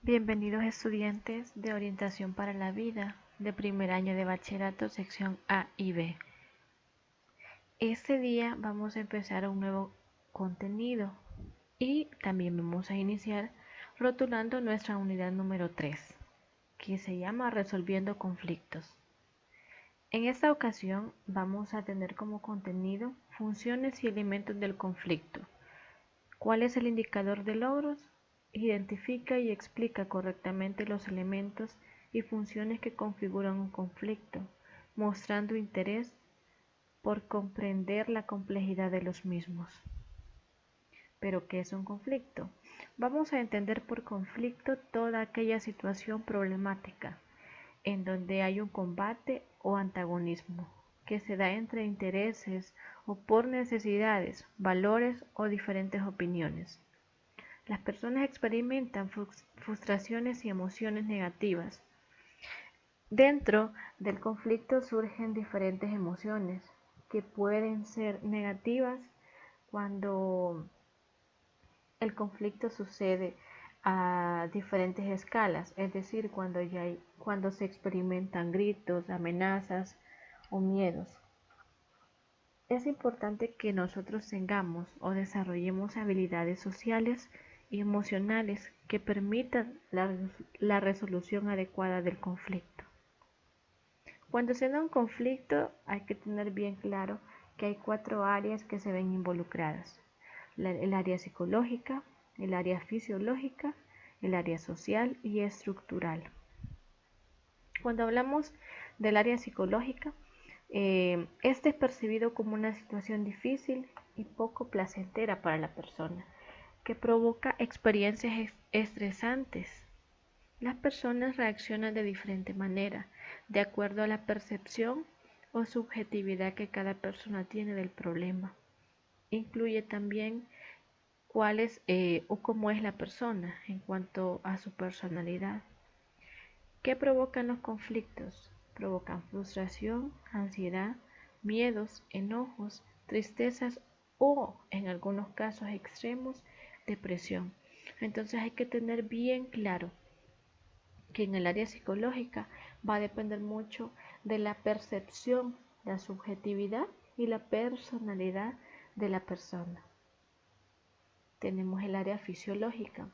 Bienvenidos estudiantes de Orientación para la Vida de primer año de bachillerato sección A y B. Este día vamos a empezar un nuevo contenido y también vamos a iniciar rotulando nuestra unidad número 3, que se llama Resolviendo conflictos. En esta ocasión vamos a tener como contenido funciones y elementos del conflicto. ¿Cuál es el indicador de logros? Identifica y explica correctamente los elementos y funciones que configuran un conflicto, mostrando interés por comprender la complejidad de los mismos. ¿Pero qué es un conflicto? Vamos a entender por conflicto toda aquella situación problemática en donde hay un combate o antagonismo que se da entre intereses o por necesidades, valores o diferentes opiniones. Las personas experimentan frustraciones y emociones negativas. Dentro del conflicto surgen diferentes emociones que pueden ser negativas cuando el conflicto sucede a diferentes escalas, es decir, cuando se experimentan gritos, amenazas o miedos. Es importante que nosotros tengamos o desarrollemos habilidades sociales y emocionales que permitan la resolución adecuada del conflicto. Cuando se da un conflicto hay que tener bien claro que hay 4 áreas que se ven involucradas: el área psicológica, el área fisiológica, el área social y estructural. Cuando hablamos del área psicológica, este es percibido como una situación difícil y poco placentera para la persona, que provoca experiencias estresantes. Las personas reaccionan de diferente manera, de acuerdo a la percepción o subjetividad que cada persona tiene del problema. Incluye también cuál es o cómo es la persona en cuanto a su personalidad. ¿Qué provocan los conflictos? Provocan frustración, ansiedad, miedos, enojos, tristezas o, en algunos casos extremos, depresión. Entonces hay que tener bien claro que en el área psicológica va a depender mucho de la percepción, la subjetividad y la personalidad de la persona. Tenemos el área fisiológica.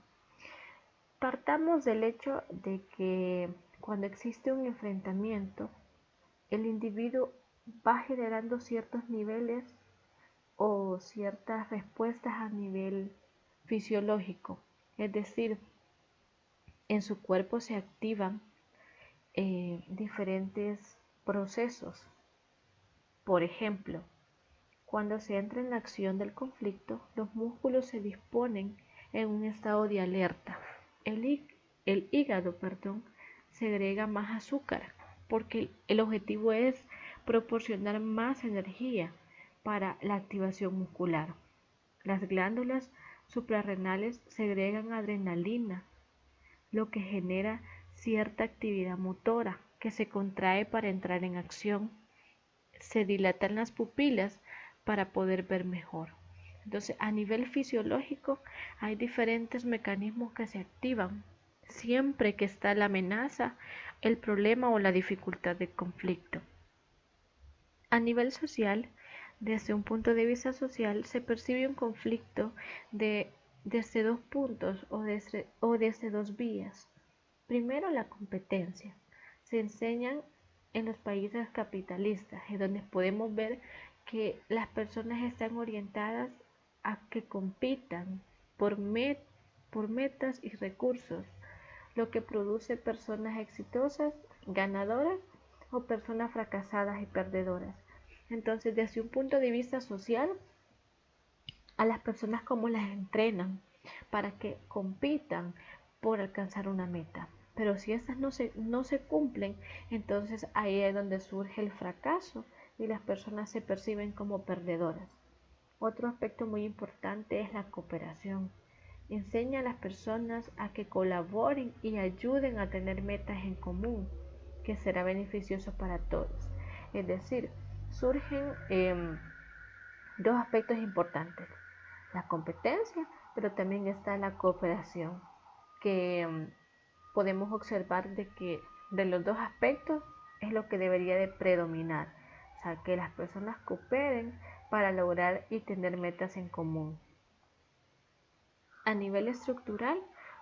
Partamos del hecho de que cuando existe un enfrentamiento, el individuo va generando ciertos niveles o ciertas respuestas a nivel fisiológico, es decir, en su cuerpo se activan diferentes procesos. Por ejemplo, cuando se entra en la acción del conflicto, los músculos se disponen en un estado de alerta. El hígado, segrega más azúcar porque el objetivo es proporcionar más energía para la activación muscular. Las glándulas suprarrenales segregan adrenalina, lo que genera cierta actividad motora que se contrae para entrar en acción. Se dilatan las pupilas para poder ver mejor. Entonces, a nivel fisiológico, hay diferentes mecanismos que se activan siempre que está la amenaza, el problema o la dificultad de conflicto. A nivel social, desde un punto de vista social, se percibe un conflicto desde 2 puntos o desde 2 vías. Primero, la competencia. Se enseñan en los países capitalistas, en donde podemos ver que las personas están orientadas a que compitan por metas y recursos, lo que produce personas exitosas, ganadoras o personas fracasadas y perdedoras. Entonces, desde un punto de vista social, a las personas como las entrenan para que compitan por alcanzar una meta. Pero si estas no se cumplen, entonces ahí es donde surge el fracaso y las personas se perciben como perdedoras. Otro aspecto muy importante es la cooperación. Enseña a las personas a que colaboren y ayuden a tener metas en común, que será beneficioso para todos. Es decir, surgen 2 aspectos importantes: la competencia, pero también está la cooperación, que podemos observar de que de los dos aspectos es lo que debería de predominar, o sea, que las personas cooperen para lograr y tener metas en común. A nivel estructural,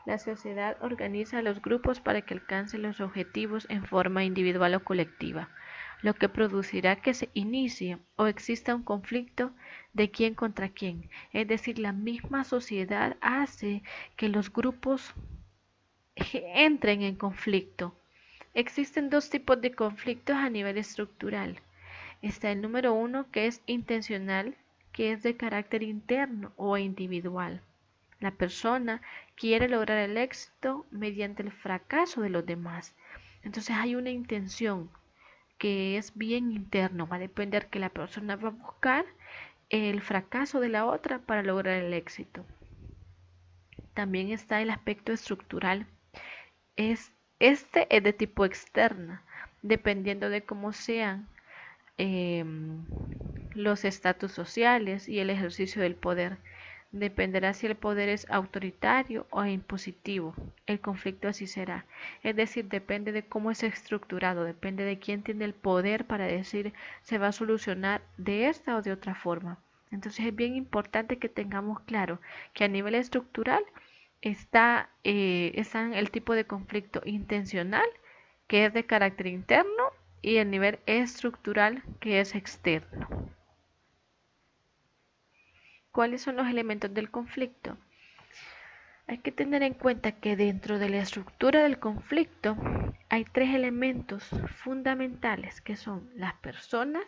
la sociedad organiza a los grupos para que alcancen los objetivos en forma individual o colectiva, lo que producirá que se inicie o exista un conflicto de quién contra quién. Es decir, la misma sociedad hace que los grupos entren en conflicto. Existen dos tipos de conflictos a nivel estructural. Está el número uno, que es intencional, que es de carácter interno o individual. La persona quiere lograr el éxito mediante el fracaso de los demás. Entonces hay una intención que es bien interno. Va a depender que la persona va a buscar el fracaso de la otra para lograr el éxito. También está el aspecto estructural. Este es de tipo externa, dependiendo de cómo sean los estatus sociales y el ejercicio del poder. Dependerá si el poder es autoritario o impositivo. El conflicto así será. Es decir, depende de cómo es estructurado, depende de quién tiene el poder para decir se va a solucionar de esta o de otra forma. Entonces es bien importante que tengamos claro que a nivel estructural está el tipo de conflicto intencional, que es de carácter interno, y el nivel estructural, que es externo. ¿Cuáles son los elementos del conflicto? Hay que tener en cuenta que dentro de la estructura del conflicto hay tres elementos fundamentales, que son las personas,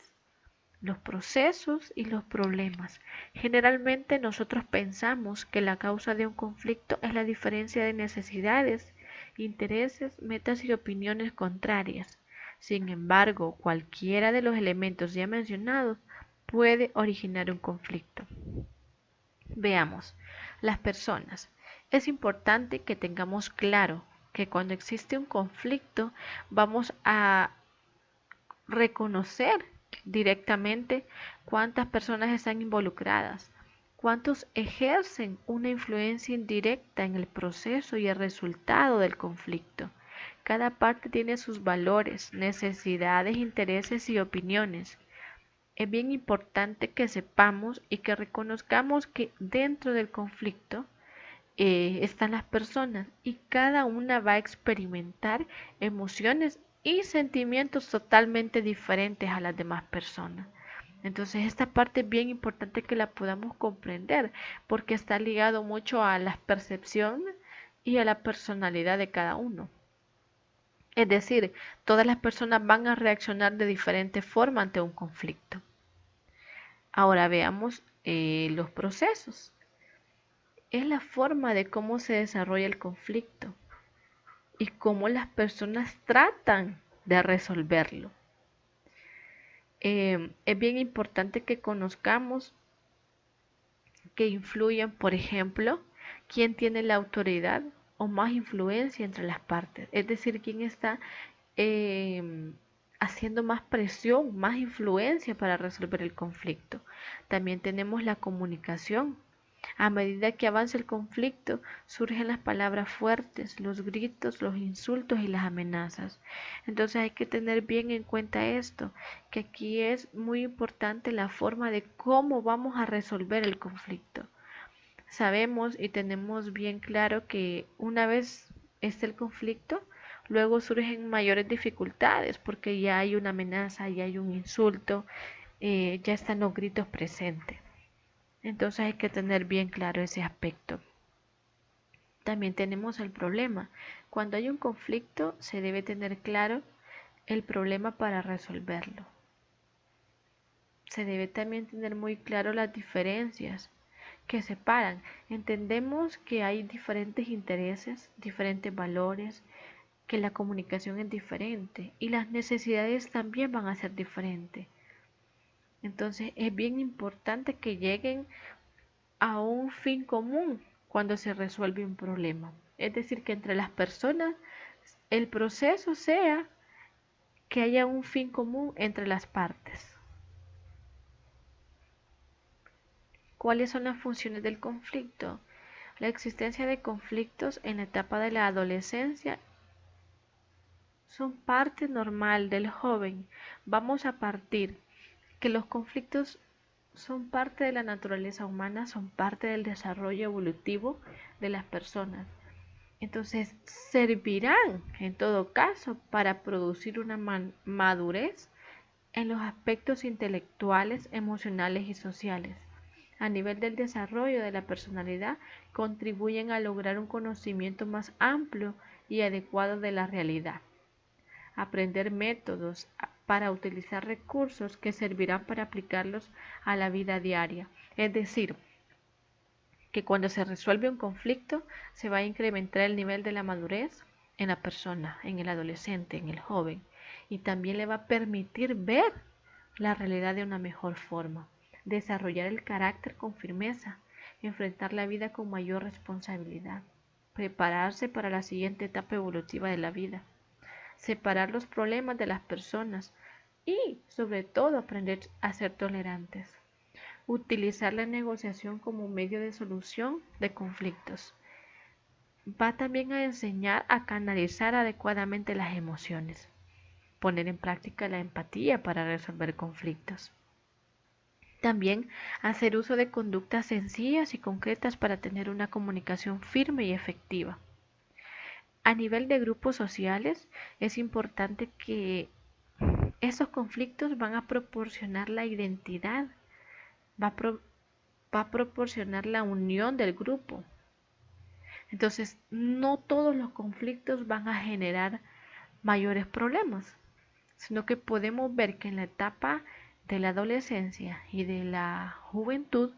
los procesos y los problemas. Generalmente nosotros pensamos que la causa de un conflicto es la diferencia de necesidades, intereses, metas y opiniones contrarias. Sin embargo, cualquiera de los elementos ya mencionados puede originar un conflicto. Veamos, las personas. Es importante que tengamos claro que cuando existe un conflicto vamos a reconocer directamente cuántas personas están involucradas, cuántos ejercen una influencia indirecta en el proceso y el resultado del conflicto. Cada parte tiene sus valores, necesidades, intereses y opiniones. Es bien importante que sepamos y que reconozcamos que dentro del conflicto están las personas y cada una va a experimentar emociones y sentimientos totalmente diferentes a las demás personas. Entonces esta parte es bien importante que la podamos comprender porque está ligado mucho a las percepciones y a la personalidad de cada uno. Es decir, todas las personas van a reaccionar de diferente forma ante un conflicto. Ahora veamos los procesos. Es la forma de cómo se desarrolla el conflicto y cómo las personas tratan de resolverlo. Es bien importante que conozcamos que influyen, por ejemplo, quién tiene la autoridad o más influencia entre las partes, es decir, quién está haciendo más presión, más influencia para resolver el conflicto. También tenemos la comunicación. A medida que avanza el conflicto, surgen las palabras fuertes, los gritos, los insultos y las amenazas. Entonces hay que tener bien en cuenta esto, que aquí es muy importante la forma de cómo vamos a resolver el conflicto. Sabemos y tenemos bien claro que una vez esté el conflicto, luego surgen mayores dificultades porque ya hay una amenaza, ya hay un insulto, ya están los gritos presentes. Entonces hay que tener bien claro ese aspecto. También tenemos el problema. Cuando hay un conflicto se debe tener claro el problema para resolverlo. Se debe también tener muy claro las diferencias que separan. Entendemos que hay diferentes intereses, diferentes valores, que la comunicación es diferente y las necesidades también van a ser diferentes. Entonces es bien importante que lleguen a un fin común cuando se resuelve un problema. Es decir, que entre las personas el proceso sea que haya un fin común entre las partes. ¿Cuáles son las funciones del conflicto? La existencia de conflictos en la etapa de la adolescencia son parte normal del joven. Vamos a partir que los conflictos son parte de la naturaleza humana, son parte del desarrollo evolutivo de las personas. Entonces, servirán en todo caso para producir una madurez en los aspectos intelectuales, emocionales y sociales. A nivel del desarrollo de la personalidad, contribuyen a lograr un conocimiento más amplio y adecuado de la realidad. Aprender métodos para utilizar recursos que servirán para aplicarlos a la vida diaria. Es decir, que cuando se resuelve un conflicto se va a incrementar el nivel de la madurez en la persona, en el adolescente, en el joven, y también le va a permitir ver la realidad de una mejor forma, desarrollar el carácter con firmeza, enfrentar la vida con mayor responsabilidad, prepararse para la siguiente etapa evolutiva de la vida, separar los problemas de las personas y, sobre todo, aprender a ser tolerantes. Utilizar la negociación como medio de solución de conflictos. Va también a enseñar a canalizar adecuadamente las emociones. Poner en práctica la empatía para resolver conflictos. También hacer uso de conductas sencillas y concretas para tener una comunicación firme y efectiva. A nivel de grupos sociales, es importante que esos conflictos van a proporcionar la identidad, va a proporcionar la unión del grupo. Entonces, no todos los conflictos van a generar mayores problemas, sino que podemos ver que en la etapa de la adolescencia y de la juventud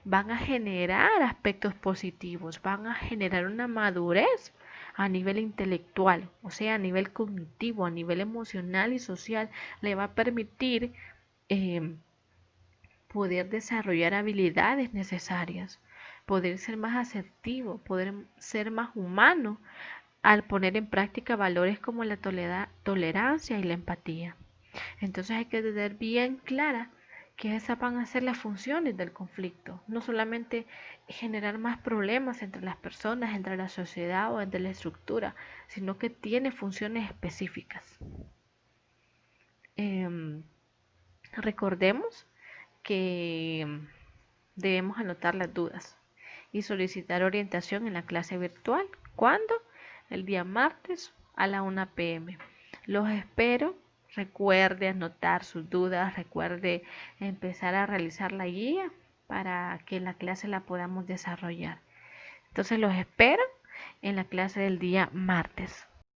van a generar aspectos positivos, van a generar una madurez a nivel intelectual, o sea, a nivel cognitivo, a nivel emocional y social, le va a permitir poder desarrollar habilidades necesarias, poder ser más asertivo, poder ser más humano al poner en práctica valores como la tolerancia y la empatía. Entonces hay que tener bien clara que esas van a ser las funciones del conflicto, no solamente generar más problemas entre las personas, entre la sociedad o entre la estructura, sino que tiene funciones específicas. Recordemos que debemos anotar las dudas y solicitar orientación en la clase virtual. ¿Cuándo? El día martes a la 1 p.m. Los espero. Recuerde anotar sus dudas, recuerde empezar a realizar la guía para que la clase la podamos desarrollar. Entonces los espero en la clase del día martes.